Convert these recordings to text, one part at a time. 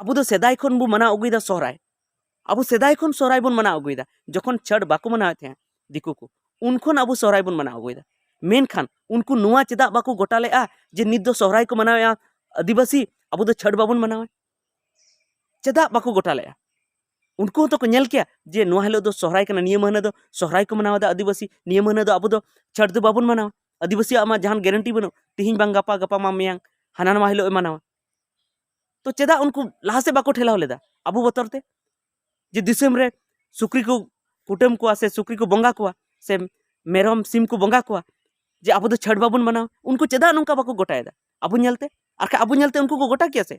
अब दो सेदाय खन बो मना अगुइदा सोहराय अब सेदाय खन सोहराय बन मना अगुइदा जखन छठ बाको मनावे थे दिकु को उनखन अब सोहराय बन मना अगुइदा मेनखान उनको नुआ चेदा बाको गोटा लेआ जे नित दो सोहराय को मनावे आदिवासी अब दो छठ बाबन मनावे चेदा बाको गोटा लेआ उनको तो को नेल किया जे नुआ हिलो दो सोहराय कना नियम महीना दो सोहराय को मनावा आदिवासी नियम महीना दो अब दो छठ दो बाबन मनावा आदिवासी आमा जहान गारंटी बनो तिहिन बांग गपा गपा मा मियांग हाना नवा हिलो मनावा तो चेदा उनको लहा से बाको ठेलाव लेदा अबू बतरते जे दिसम रे सुक्री को कुटम को से सुक्री को बंगा को से मेरम सिम को बंगा को जे अब छठ बाबन मना उनको चेदा नौका बाको गोटायदा अब नेलते आर अब नेलते उनको को गोटा किया से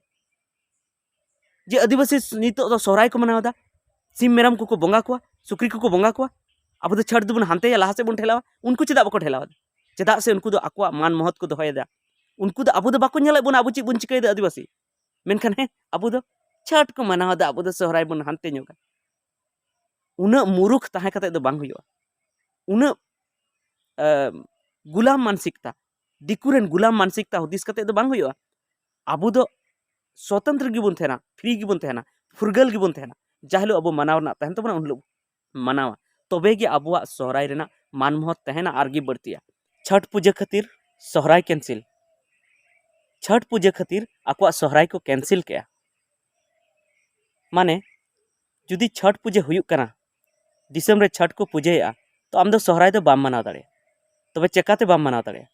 जे आदिवासी नितो तो सोहराय को मनावदा सिम मेरम को बंगा को सुक्री को बंगा को अब तो छठ दुबन हानते लहा से बन ठेलावा उनको चेदा बाको ठेलावा चेदा से उनको आको मान महत को दोहयदा उनको अब बाको नेले बन अब ची बन चिकायदा आदिवासी मेनखान हे अब छठ को मनावदा अब सोहराय बन हानते ñoga उना मुरुख ताहे कते दो बांग हुआ उना गुलाम मानसिकता दिकुरेन गुलाम मानसिकता हुदिस कते दो बांग हुआ अब दो स्वतंत्र गिबन थेना फ्री गिबन थेना फुरगल गिबन थेना जाहलो अब मनाव ना तहन तो बना उन मनावा तबे गे अबुआ सोहराय रेना मान महत तहना आरगी बढ़तिया छठ पूजा खातिर सोहराय कैंसिल छठ पूजा खातिर आकुआ सोहराय को कैंसिल के माने जुदी छठ पूजा हुयुक कना दिसम रे छठ को पूजाया तो आम दो सोहराय दो बाम मनाव दाड़े तबे चेकाते बाम मनाव दाड़े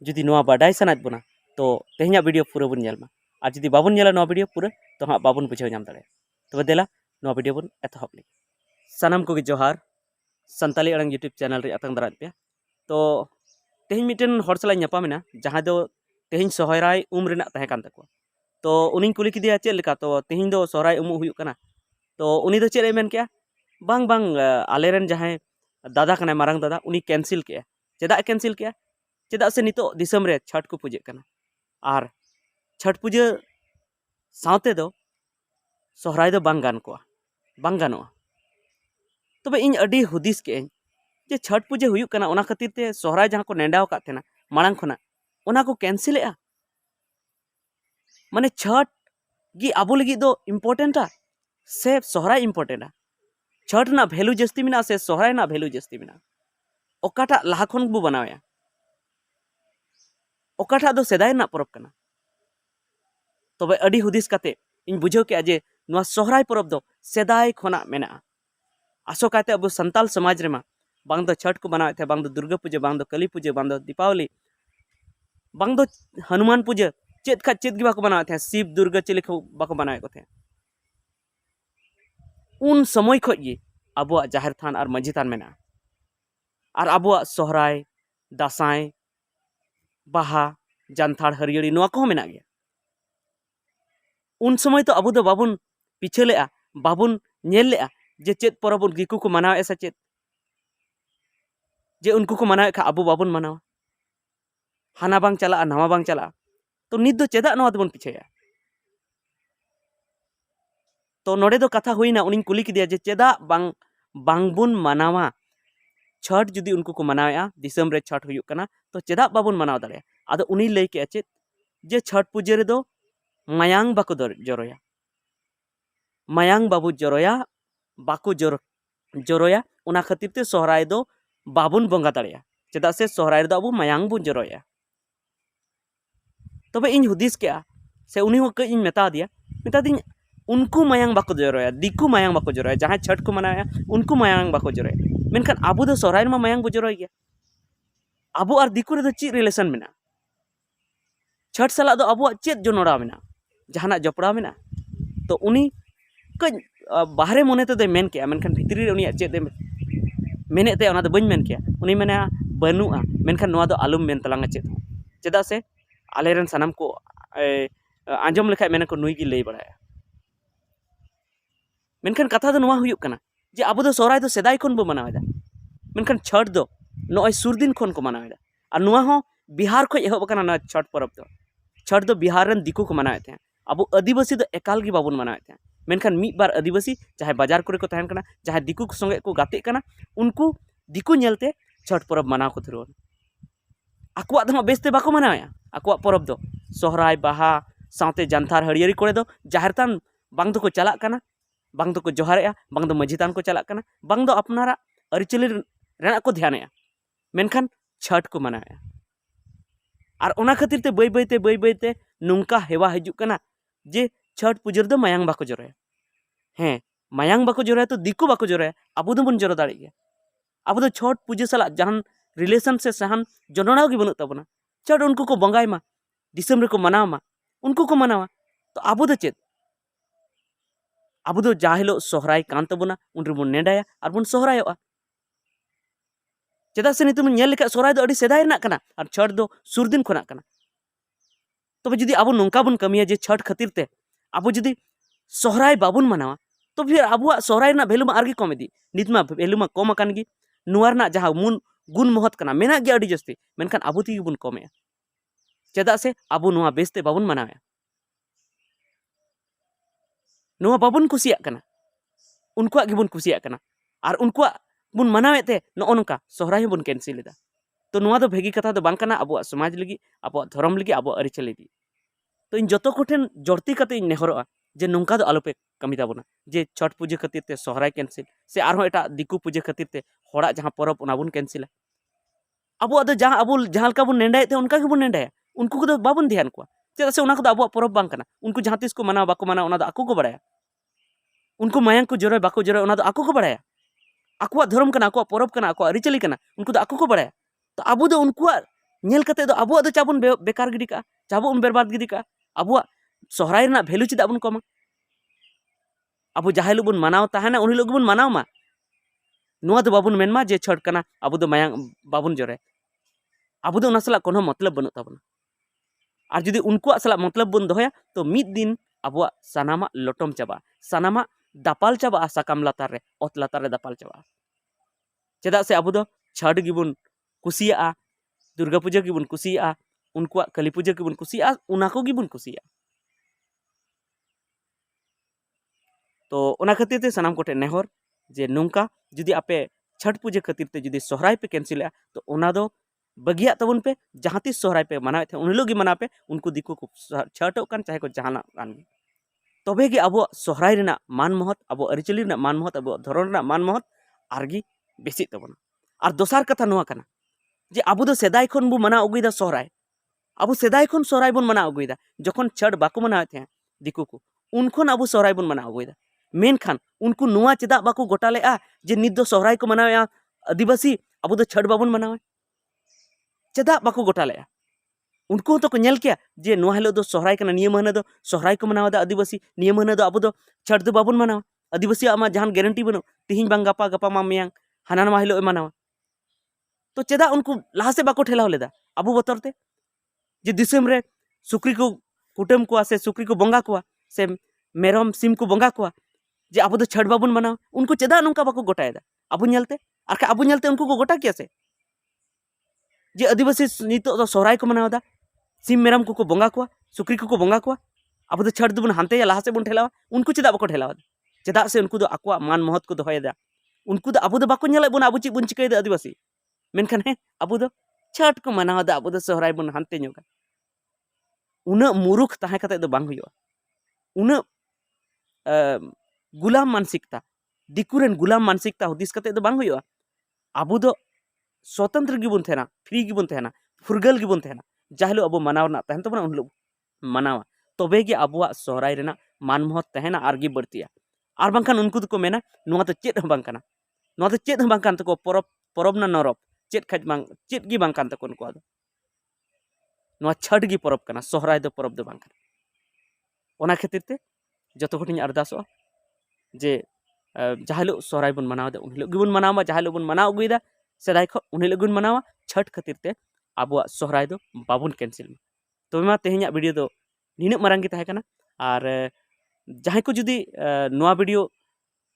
जुदी नोआ बाडाय सनात बना तो तेहना वीडियो पूरा बन नेलमा और जुदी बाबन नेला नोआ वीडियो पूरा तो हाँ बाबन बुझाव नाम दाड़े तबे देला नोआ वीडियो बन एतहब ले सानाम को जोहार संताली अड़ंग यूट्यूब चैनल रे अतंग दाराज पे तो तेहन मिटन हर सला ñapaमेना जहां दो तेहन सोहराय उम रेना तहे कान तको तो उनी कुली किदिया चेद लेका तो तेहन दो सोहराय उम हुयुक कना तो उनी दो चेद ए मेन केया बांग बांग आलेरन जहां दादा कना मारंग दादा उनी कैंसिल के चेदा कैंसिल के चेदा से नितो दिसम रे छठ को पूजे कना और छठ पूजा सावते दो सोहराय दो बांग गान को बांग गानो तबे इन अडी हुदिस के जे छठ पूजा हुयुक कना ओना खातिर ते सोहराय जहां को नेंडाव का थेना मांग खना ओना को कैंसिल ए माने छठ गी आबो लगी दो इम्पोर्टेंटा से सोहराय इम्पोर्टेंटा छठ ना वैल्यू जस्ती मिना से सोहराय ना वैल्यू जस्ती मिना ओकाटा लहा खन बो बनावया ओकाटा दो सेदाय ना परब कना तबे अडी हुदिस काते इन बुझाव के जे नोआ सोहराय परब दो सेदाय खना मेना आसो काते अब संताल समाज रे मा बांग दो छठ को बनावे थे बांग दो दुर्गा पूजा बांग दो काली पूजा बांग दो दीपावली बांग दो हनुमान पूजा चेत खा चेत गी बाको बनावे थे शिव दुर्गा चिले को बाको बनावे को थे उन समय खो गी अबुआ जाहिर थान और माझी थान मेना और अबुआ सोहराय दासाय बाहा जानथाड़ हरियरी नोआ को मेना गया उन समय तो अबु दो बाबुन पिछे लेआ बाबुन नेल लेआ जे चेत परब गिकु को मनावे ऐसा चेत जे उनको को मनावे खा अबु बाबुन मनावा हाना बांग चला नवा बांग चला तो नित दो चेदा नवा दबन पिछेया तो नोडे दो कथा हुईना उनिन कुली किदिया जे चेदा बांग बांगबुन मनावा छठ जुदी उनको को मनावेआ दिसम रे छठ हुयुक कना तो चेदा बाबुन मनाव दाड़े आदो उनी लई के चेत जे छठ पूजे रे दो मायांग बाको जरोया मायांग बाबू जरोया बाको जरोया उना खातिर ते सोहराय दो बाबुन बंगा दाड़ेया चेदा से सोहराय दो अबु मायांग बुन जरोया तबे इन हुदिस के से उनी हो इन मेता दिया मेता दिन उनको मायांग बाको जरोया दिकु मायांग बाको जरोया जहां छठ को मनाया उनको मायांग बाको जरोया मेनखान आबु दो सोहराय मा मायांग बो जरोय गया आबु और दिकु रे दो ची रिलेशन मेना छठ साला दो आबु चेत जोनोड़ा मेना जहाना जपड़ा मेना तो उनी कज बाहरे मने ते मेन के मेनखान भितरी रे उनी चेत मेने ते ओना दो बइन मेन के उनी मेना बनुआ मेनखान नोआ दो आलुम मेन तलांगा चेत चेदा से आलेरन सनम को आंजम लेखा मेना को नुई गी लई बड़ाया मेनखान कथा दो नोआ हुयुक कना जे आबो दो सोहराय दो सेदाय खन बो मनावेदा मेनखान छठ दो नोय सुरदिन खन को मनावेदा और नोआ हो बिहार खो एहब कना ना छठ परब दो छठ दो बिहार रन दिकु को मनावे थे अब आदिवासी दो एकाल गी बाबुन मनावे थे मेनखान मी बार आदिवासी चाहे बाजार करे को तहन कना चाहे दिकु को संगे को गाते कना उनको दिकु नेलते छठ परब मनाव को धुरवन आकुआ दो बेस्ते बाको मनावे आकुआ परब दो सोहराय बाहा साथे जानथार हरियरी कोड़े दो जाहिर थान बांग दो को चलाक कना, बांग दो को जोहारेआ, बांग दो मझी थान को चलाक कना, बांग दो अपनारा अरिचली रेना को ध्यानेआ, मेनखान छठ को मनाया। और ओना खातिर ते बई बईते नुंका हेवा हिजुग कना जे छठ पूजा दो मायांग बाको जोराया। हें मायांग बाको जोराया तो दिकु बाको जोराया, आबो दो बन जोरा दाड़े गया। आबो दो छठ पूजा साला जहान रिलेशन से सहान जोनोनाव गी बनुग ताबोना। छठ उनको को बंगाय मा, दिसम रे को मनाव मा, उनको को मनावा। तो आबो दो चेद आबो दो जा हिलो सोहराय कान ताबोना उन रे बन नेडाया और बन सोहरायोआ। चेदा से नितुम नेल लेखा सोहराय दो अडी सेदाय रना कना और छठ दो सुर दिन खोना कना। तबे जुदी आबो नोंका बन कमिया जे छठ खातिर ते आबो जुदी सोहराय बाबुन मनावा तो फिर आबुआ सोहराय रना भेलु मा आरगी कम इदी। नित मा भेलु मा कम अकान गी, नुआ रना जहां मुन गुण महत कना मेना गे अडी जस्ती, मेनखान आबो तिगी बन कमेया। चेदा से आबो नुआ बेसते बाबुन मनाया, नुआ बाबुन कुसिया कना, उनकुआ गे बन कुसिया कना और उनकुआ बन मनावेते नो नोंका सोहराय बन कैंसिल एदा। तो नुआ दो भेगी कथा दो बांग कना आबुआ समाज लगी, आबुआ धर्म लगी, आबुआ अरिचली लगी। तो इन जतो कोठेन जड़ती कते इन नेहरोआ जे नोंका दो आलोपे कमी ताबोना जे छठ पूजा खातिर ते सोहराय कैंसिल से आरो एटा दिकु पूजा खातिर ते होड़ा जहां परब ओना बन कैंसिला। आबुआ दो जहां आबो जहां लका बन नेंडाय ते उनका गे बन नेंडाया, उनको को बाबन ध्यान कोआ। चेदा से ओना को आबुआ परब बांग कना, उनको जहां तिस को मनाव बाको मनाव ओना दो आको को बड़ाया। उनको मायांग को जोराय बाको जोराय ओना दो आको को बड़ाया। आकुआ धर्म कना, आकुआ परब कना, आकुआ अरिचली कना, उनको दो आको को बड़ाया। तो आबो दो उनकुआ नेल कते दो आबुआ दो चाबुन बेकार गिडी का, चाबुन बर्बाद गिडी का। आबुआ सोहराय रना भेलु चेदा बन कमा। आबो जाहिलो बन मनाव ताहेना उन हिलोग बन मनाव मा, नुआ दो बाबुन मेनमा जे छठ कना आबो दो मायांग बाबुन जोराय। आबो दो ओना साला कोनो मतलब बनु ताबोना। और जुदी उनकुआ साला मतलब बन दोहया तो मिद दिन आबुआ सानामा लोटम चाबा, सानामा दापाल चाबा साकाम लातार रे, ओत लातार रे दापाल चाबा। चेदा से आबो दो छठ गिबुन कुसिया, दुर्गा पूजा गिबुन कुसिया, उनकुआ काली पूजा गिबुन कुसिया, उना को गिबुन कुसिया। तो ओना खातिर ते सनाम कोठे नेहर जे नोंका जुदी आपे छठ पूजा खातिर ते जुदी सोहराय पे कैंसिल तो ओना दो बगिया तबन पे जहां तिस सोहराय पे मनावे थे उन लोग मना पे उनको दिकु को छठो कान चाहे को जहाना कान गे तबे गे आबो सोहराय रेना मान महत, आबो अरिचली रेना मान महत, आबो धर्म रेना मान महत आरगी बेसी तबना। और दोसार कथा नोआ कना जे आबो दो सेदाय खन बो मना अगुइदा सोहराय, आबो सेदाय खन सोहराय बन मना अगुइदा। जखन छठ बाको मनावे थे दिकु को उनखन आबो सोहराय बन मना अगुइदा। मेनखान उनको नुआ चेदा बाको गोटा लेआ जे नित दो सोहराय को मनावे आदिवासी आबो दो छठ बाबन मनावे, चेदा बाको गोटा लेआ। उनको तो को नेल किया जे नुआ हिलो दो सोहराय कना, निया महीना दो सोहराय को मनावा आदिवासी, निया महीना दो आबो दो छठ दो बाबन मनावा। आदिवासी आमा जहान गारंटी बनो तिहिन बांग गपा गपा मा मियांग हाना मा हिलो मनावा। तो चेदा उनको लहा से बाको ठेलाव लेदा आबो बतर ते जे दिसम रे सुक्री को कुटम को से सुक्री को बंगा को से मेरम सिम को बंगा को जे आबो दो छठ बाबन मनावा। उनको चेदा नोंका बाको गोटायदा आबो नेलते आर आबो नेलते उनको को गोटा किया से जे आदिवासी नितो दो सोहराय को मनावदा, सिम मेरम को बंगा को सुक्री को बंगा को आबो दो छठ दबन हानते लहा से बन ठेलावा। उनको चेदा बाको ठेलावा चेदा से उनको दो आकुआ मान महत को दोहयदा। उनको दो आबो दो बाको नेला बन आबो ची बन चिकैदा आदिवासी, मेनखान हे आबो दो छठ को मनावदा, आबो दो सोहराय बन हानते ᱧᱚᱜᱟ। उना मुरुख ताहे कते दो बांग हुआ, उना गुलाम मानसिकता दिकुरेन गुलाम मानसिकता हुदिस कते दो बांग हुआ। आबो दो स्वतंत्र गिबन थेना, फ्री गिबन थेना, फुरगल गिबन थेना, जाहलो आबो मनाव ना तहन तबना उन लोग मनावा तबे गे आबुआ सोहराय रेना मान महत तहना आरगी बढ़तिया। आर बांखान उनको तो को मेना नुआ तो चेद हं बांग काना, नुआ तो चेद हं बांग कान तको परब परब ना नरब चेद खाज बांग चेद गी बांग कान तको उनको आदो नुआ छठ गी परब काना, सोहराय दो परब दो बांग काना। ओना खातिर ते जतो हटिन अरदासो जे जहालो सोहराय बन मनाव दे उन हिलो गिबन मनावा, जहालो बन मनाव अगुइदा सेदाय ख उन हिलो गिबन मनावा। छठ खातिर ते आबुआ सोहराय दो बाबुन कैंसिल। तो मा तेहेኛ वीडियो दो निना मारंग गे ताहे और जहां को जुदी नोआ वीडियो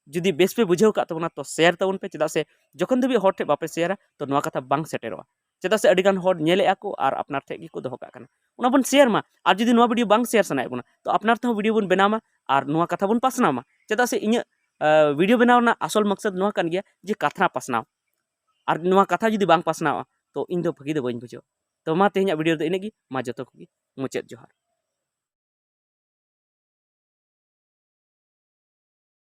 जुदी बेस पे बुझाव का तबना तो शेयर तबन पे, चेदा से जखन दबी हर ठे बापे शेयरा तो नोआ कथा बांग सेटेरोआ। चेदा से अडिगान हर नेले को और अपनार ठे को दोह काना उना बन शेयर मा। और जुदी नोआ वीडियो बांग शेयर सनाय बना तो अपनार थे वीडियो बन बनामा और नोआ कथा बन पासनामा। चेदा से इᱧ वीडियो बनाव ना असल मकसद नोआ कान गया जे कथा पासनाव और नोआ कथा जुदी बांग पासनावा तो इन दो भागी दो बन बुझो। तो मा तेहेኛ वीडियो दो इनेगी मा जतो को मुचाद जोहार।